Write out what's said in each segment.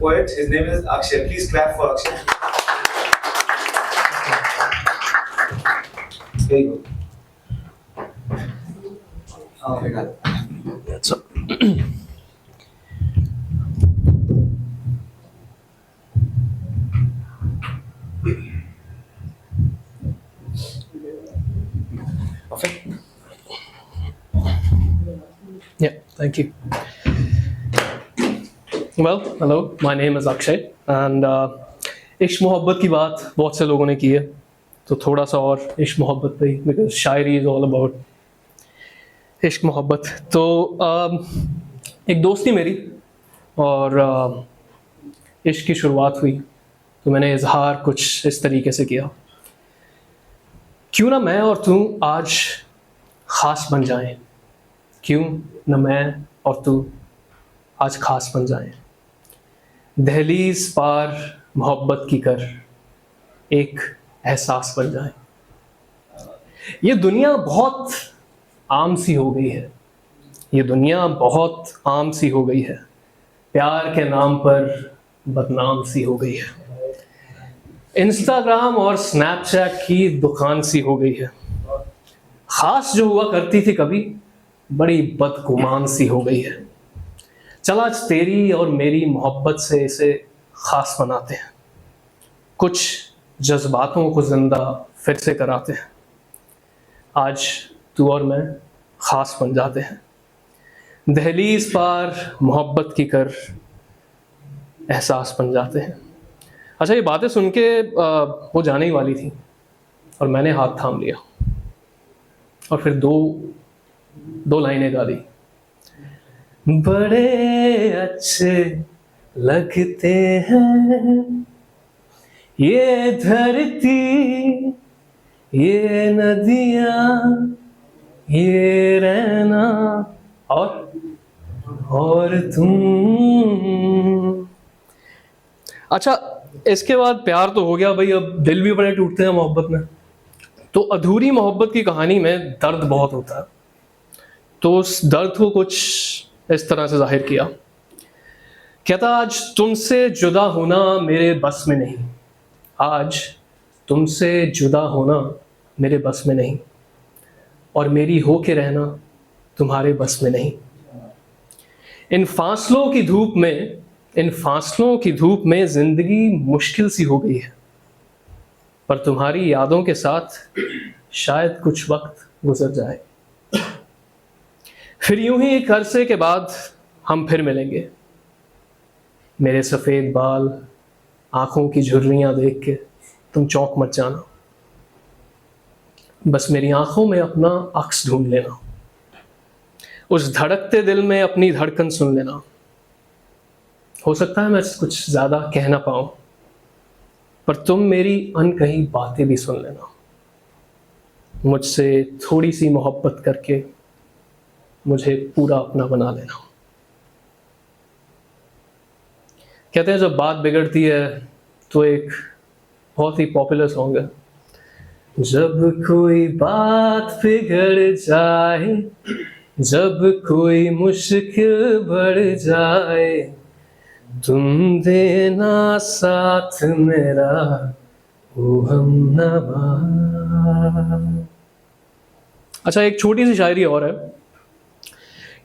poet. His name is Akshay. Please clap for Akshay. Very good. Oh my God. That's all. Perfect. Yeah, thank you. Well, hello, my name is Akshay and इश्क मोहब्बत की बात बहुत से लोगों ने की है, तो थोड़ा सा और इश्क मोहब्बत पे, because Shayari is all about इश्क मोहब्बत। तो एक दोस्त थी मेरी और इश्क की शुरुआत हुई, तो मैंने इजहार कुछ इस तरीके से किया, क्यों ना मैं और तू आज ख़ास बन जाएं, क्यों ना मैं और तू आज ख़ास बन जाएं, दहलीज पार मोहब्बत की कर एक एहसास बन जाए। ये दुनिया बहुत आम सी हो गई है, ये दुनिया बहुत आम सी हो गई है, प्यार के नाम पर बदनाम सी हो गई है, इंस्टाग्राम और स्नैपचैट की दुकान सी हो गई है, ख़ास जो हुआ करती थी कभी बड़ी बदगुमान सी हो गई है। चल आज तेरी और मेरी मोहब्बत से इसे ख़ास बनाते हैं, कुछ जज्बातों को ज़िंदा फिर से कराते हैं, आज तू और मैं ख़ास बन जाते हैं, दहलीज पार मोहब्बत की कर एहसास बन जाते हैं। अच्छा, ये बातें सुन के वो जाने ही वाली थी और मैंने हाथ थाम लिया और फिर दो लाइनें गा दी। बड़े अच्छे लगते हैं ये धरती, ये नदियाँ, ये रहना और तुम। अच्छा, इसके बाद प्यार तो हो गया भाई, अब दिल भी बड़े टूटते हैं मोहब्बत में। तो अधूरी मोहब्बत की कहानी में दर्द बहुत होता है, तो उस दर्द को कुछ इस तरह से जाहिर किया। कहता आज तुमसे जुदा होना मेरे बस में नहीं, आज तुमसे जुदा होना मेरे बस में नहीं, और मेरी हो के रहना तुम्हारे बस में नहीं। इन फासलों की धूप में जिंदगी मुश्किल सी हो गई है, पर तुम्हारी यादों के साथ शायद कुछ वक्त गुजर जाए, फिर यूं ही एक अरसे के बाद हम फिर मिलेंगे। मेरे सफ़ेद बाल, आंखों की झुर्रियां देख के तुम चौंक मत जाना, बस मेरी आंखों में अपना अक्स ढूंढ लेना, उस धड़कते दिल में अपनी धड़कन सुन लेना। हो सकता है मैं कुछ ज़्यादा कह ना पाऊँ, पर तुम मेरी अनकही बातें भी सुन लेना, मुझसे थोड़ी सी मोहब्बत करके मुझे पूरा अपना बना लेना। कहते हैं जब बात बिगड़ती है तो एक बहुत ही पॉपुलर सॉन्ग है, जब कोई बात बिगड़ जाए, जब कोई मुश्किल बढ़ जाए, तुम देना साथ मेरा ओ हमनवा। अच्छा, एक छोटी सी शायरी और है।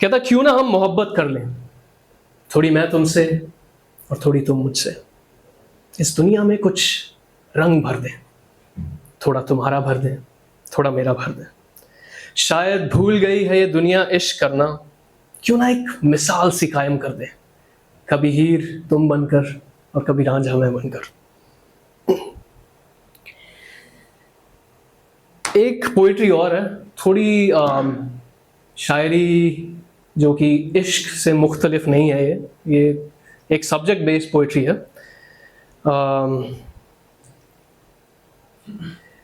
कहता क्यों ना हम मोहब्बत कर लें, थोड़ी मैं तुमसे और थोड़ी तुम मुझसे, इस दुनिया में कुछ रंग भर दें, थोड़ा तुम्हारा भर दें, थोड़ा मेरा भर दें। शायद भूल गई है ये दुनिया इश्क करना, क्यों ना एक मिसाल सी कायम कर दें, कभी हीर तुम बनकर और कभी रांझा मैं बनकर। एक पोइट्री और है, थोड़ी शायरी जो कि इश्क से मुख्तलिफ नहीं है, ये एक सब्जेक्ट बेस्ड पोइट्री है।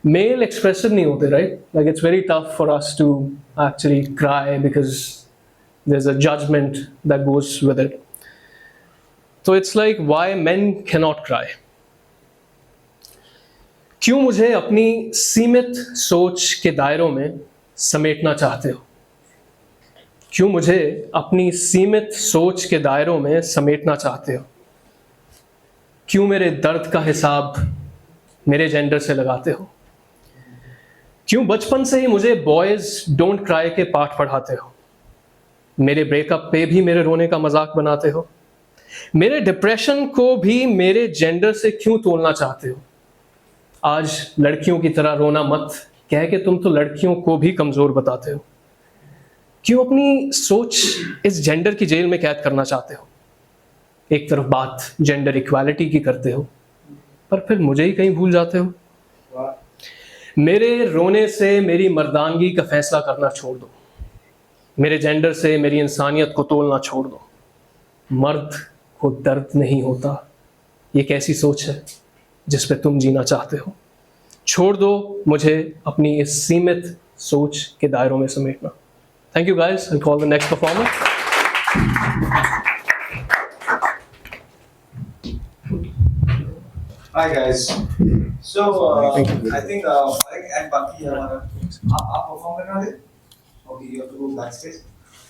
मेल एक्सप्रेसिव नहीं होते, right? Like it's very tough for us to actually cry because there is a judgement that goes with it. तो it's like why men can not cry. क्यों मुझे अपनी सीमित सोच के दायरों में समेटना चाहते हो, क्यों मुझे अपनी सीमित सोच के दायरों में समेटना चाहते हो, क्यों मेरे दर्द का हिसाब मेरे जेंडर से लगाते हो? क्यों बचपन से ही मुझे बॉयज डोंट क्राई के पाठ पढ़ाते हो? मेरे ब्रेकअप पे भी मेरे रोने का मजाक बनाते हो? मेरे डिप्रेशन को भी मेरे जेंडर से क्यों तोलना चाहते हो? आज लड़कियों की तरह रोना मत कह के तुम तो लड़कियों को भी कमजोर बताते हो। क्यों अपनी सोच इस जेंडर की जेल में कैद करना चाहते हो? एक तरफ बात जेंडर इक्वालिटी की करते हो, पर फिर मुझे ही कहीं भूल जाते हो। मेरे रोने से मेरी मर्दानगी का फैसला करना छोड़ दो। मेरे जेंडर से मेरी इंसानियत को तोलना छोड़ दो। मर्द को दर्द नहीं होता, ये कैसी सोच है जिस पे तुम जीना चाहते हो? छोड़ दो मुझे अपनी इस सीमित सोच के दायरों में समेटना। Thank you guys, I call the next performer. Hi guys. So I think and बाकी हमारा आप perform करना है? Okay, you have to go backstage.